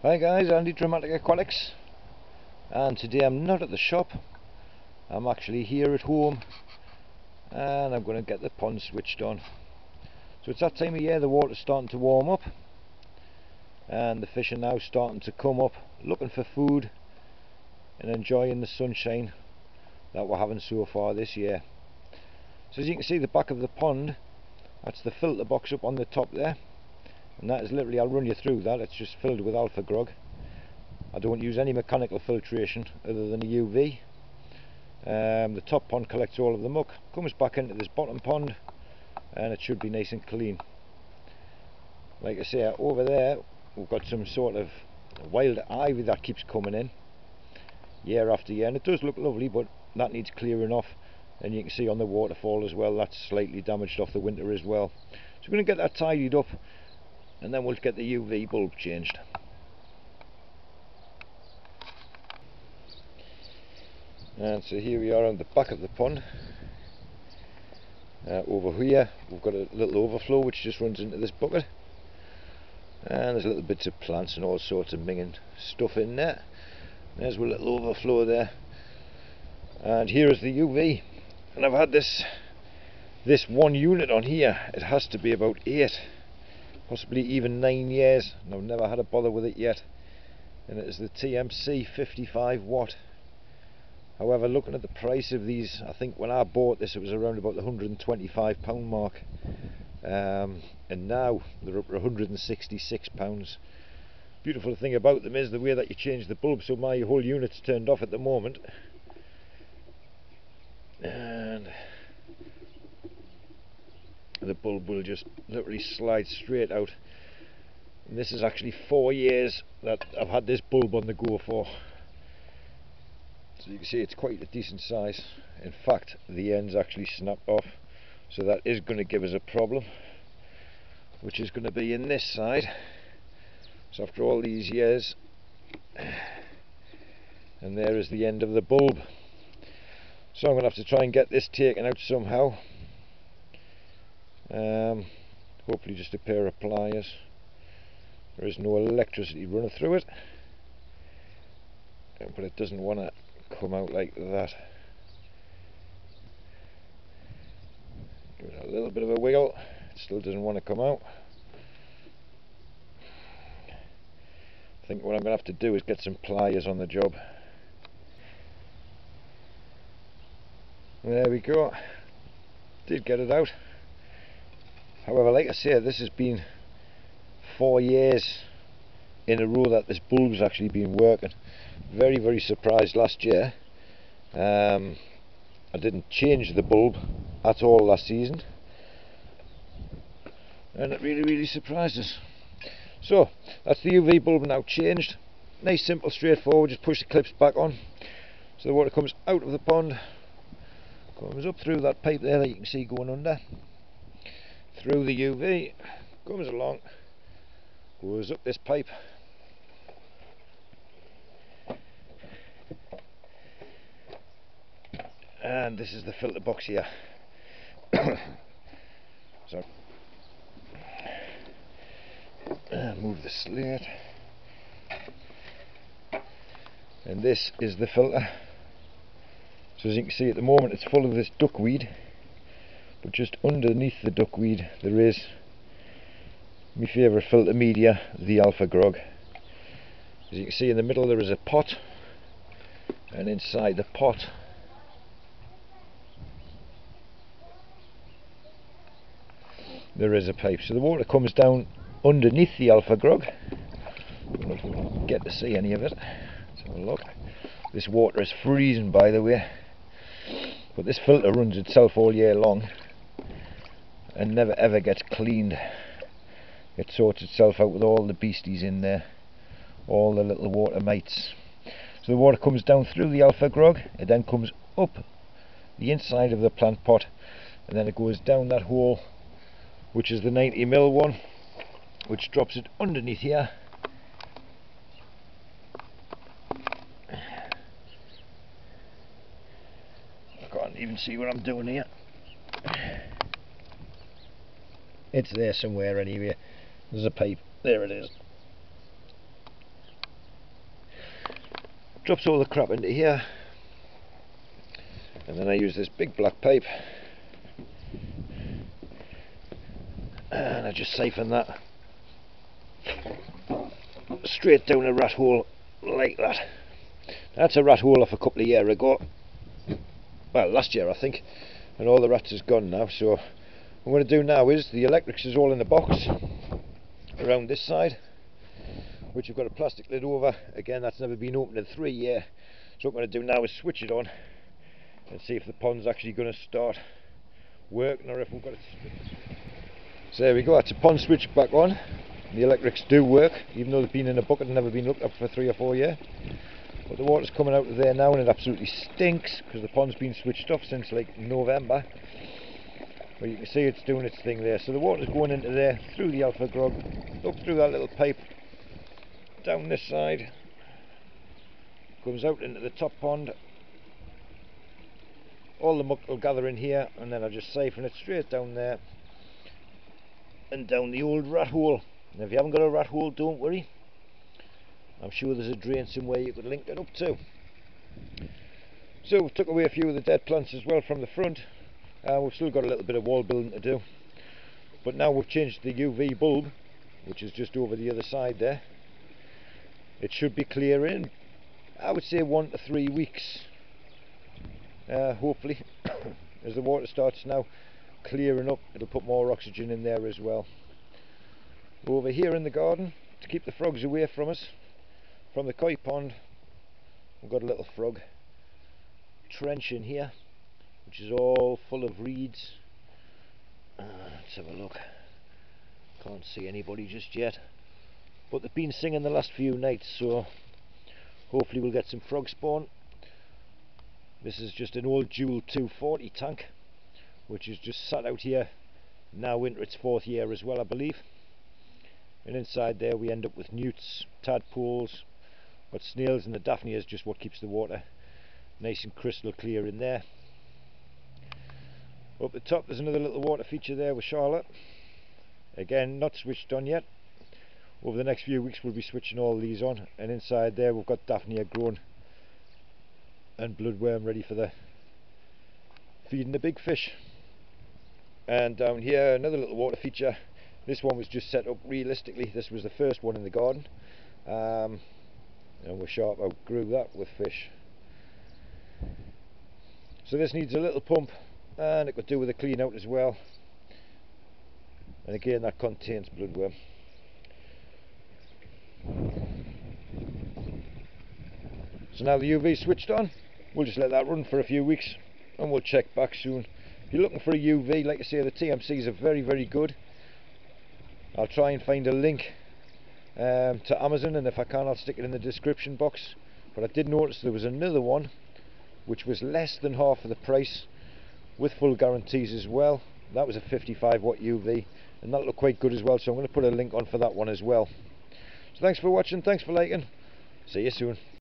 Hi guys, Andy Dramatic Aquatics, and today I'm not at the shop. I'm actually here at home and I'm going to get the pond switched on. So it's that time of year, the water's starting to warm up and the fish are now starting to come up looking for food and enjoying the sunshine that we're having so far this year. So as you can see, the back of the pond, that's the filter box up on the top there. And that is literally, I'll run you through that, it's just filled with alpha grog. I don't use any mechanical filtration other than a UV. The top pond collects all of the muck, comes back into this bottom pond, and it should be nice and clean. Like I say, over there we've got some sort of wild ivy that keeps coming in year after year, and it does look lovely, but that needs clearing off. And you can see on the waterfall as well, that's slightly damaged off the winter as well. So we're going to get that tidied up and then we'll get the UV bulb changed. And so here we are on the back of the pond. Over here we've got a little overflow which just runs into this bucket, and there's little bits of plants and all sorts of minging stuff in there. There's a little overflow there, and here is the UV. And I've had this one unit on here. It has to be about 8, possibly even 9 years, and I've never had a bother with it yet. And it is the TMC 55 watt. However, looking at the price of these, I think when I bought this it was around about the £125 mark, and now they're up to £166. Beautiful thing about them is the way that you change the bulb. So my whole unit's turned off at the moment, and the bulb will just literally slide straight out. And this is actually 4 years that I've had this bulb on the go for. So you can see it's quite a decent size. In fact, the end's actually snapped off, so that is going to give us a problem, which is going to be in this side. So after all these years, and there is the end of the bulb. So I'm going to have to try and get this taken out somehow. Hopefully just a pair of pliers. There is no electricity running through it, but it doesn't want to come out like that. Give it a little bit of a wiggle. It still doesn't want to come out. I think what I'm going to have to do is get some pliers on the job. There we go. Did get it out. However, like I say, this has been 4 years in a row that this bulb's actually been working. Very surprised last year. I didn't change the bulb at all last season, and it really surprised us. So that's the UV bulb now changed. Nice, simple, straightforward. Just push the clips back on so the water comes out of the pond, comes up through that pipe there that you can see going under, through the UV, comes along, goes up this pipe, and this is the filter box here. So move the slate, and this is the filter. So as you can see, at the moment it's full of this duckweed, but just underneath the duckweed there is my favourite filter media, the alpha grog. As you can see, in the middle there is a pot, and inside the pot there is a pipe. So the water comes down underneath the alpha grog. I don't know if we can get to see any of it. Let's have a look. This water is freezing, by the way, but this filter runs itself all year long and never ever gets cleaned. It sorts itself out with all the beasties in there, all the little water mites. So the water comes down through the alpha grog, it then comes up the inside of the plant pot, and then it goes down that hole, which is the 90mm one, which drops it underneath here. I can't even see what I'm doing here. It's there somewhere anyway. There's a pipe, there it is. drops all the crap into here, and then I use this big black pipe and I just siphon that straight down a rat hole like that. That's a rat hole off a couple of years ago, well, last year I think, and all the rats is gone now. So what I'm going to do now is, the electrics is all in the box around this side, which I've got a plastic lid over. Again, that's never been opened in 3 years. So what I'm going to do now is switch it on and see if the pond's actually going to start working, or if we've got it. So there we go, that's a pond switch back on. The electrics do work, even though they've been in a bucket and never been looked up for 3 or 4 years. But the water's coming out of there now, and it absolutely stinks because the pond's been switched off since like November. But you can see it's doing its thing there. So the water's going into there through the alpha grog, up through that little pipe, down this side, comes out into the top pond. All the muck will gather in here, and then I'll just siphon it straight down there and down the old rat hole. And if you haven't got a rat hole, don't worry, I'm sure there's a drain somewhere you could link it up to. So we've took away a few of the dead plants as well from the front. We've still got a little bit of wall building to do, but now we've changed the UV bulb, which is just over the other side there. It should be clear in, I would say, 1 to 3 weeks, hopefully. As the water starts now clearing up, it'll put more oxygen in there as well. Over here in the garden, to keep the frogs away from us, from the koi pond, we've got a little frog trench in here, which is all full of reeds. Let's have a look. Can't see anybody just yet, but they've been singing the last few nights, so hopefully we'll get some frog spawn. This is just an old Joule 240 tank, which is just sat out here now into its 4th year as well, I believe. And inside there we end up with newts, tadpoles, but snails, and the daphne is just what keeps the water nice and crystal clear in there. Up the top there's another little water feature there with Charlotte. Again, not switched on yet. Over the next few weeks we'll be switching all these on, and inside there we've got daphne grown and bloodworm ready for the feeding the big fish. And down here another little water feature. This one was just set up realistically. This was the first one in the garden, and we're sharp outgrew that with fish. So this needs a little pump, and it could do with a clean out as well. And again, that contains bloodworm. So now the UV switched on, we'll just let that run for a few weeks and we'll check back soon. If you're looking for a UV, like I say, the TMCs are very, very good. I'll try and find a link to Amazon, and if I can I'll stick it in the description box. But I did notice there was another one which was less than half of the price, with full guarantees as well. That was a 55 watt UV, and that looked quite good as well, so I'm going to put a link on for that one as well. So thanks for watching, thanks for liking, see you soon.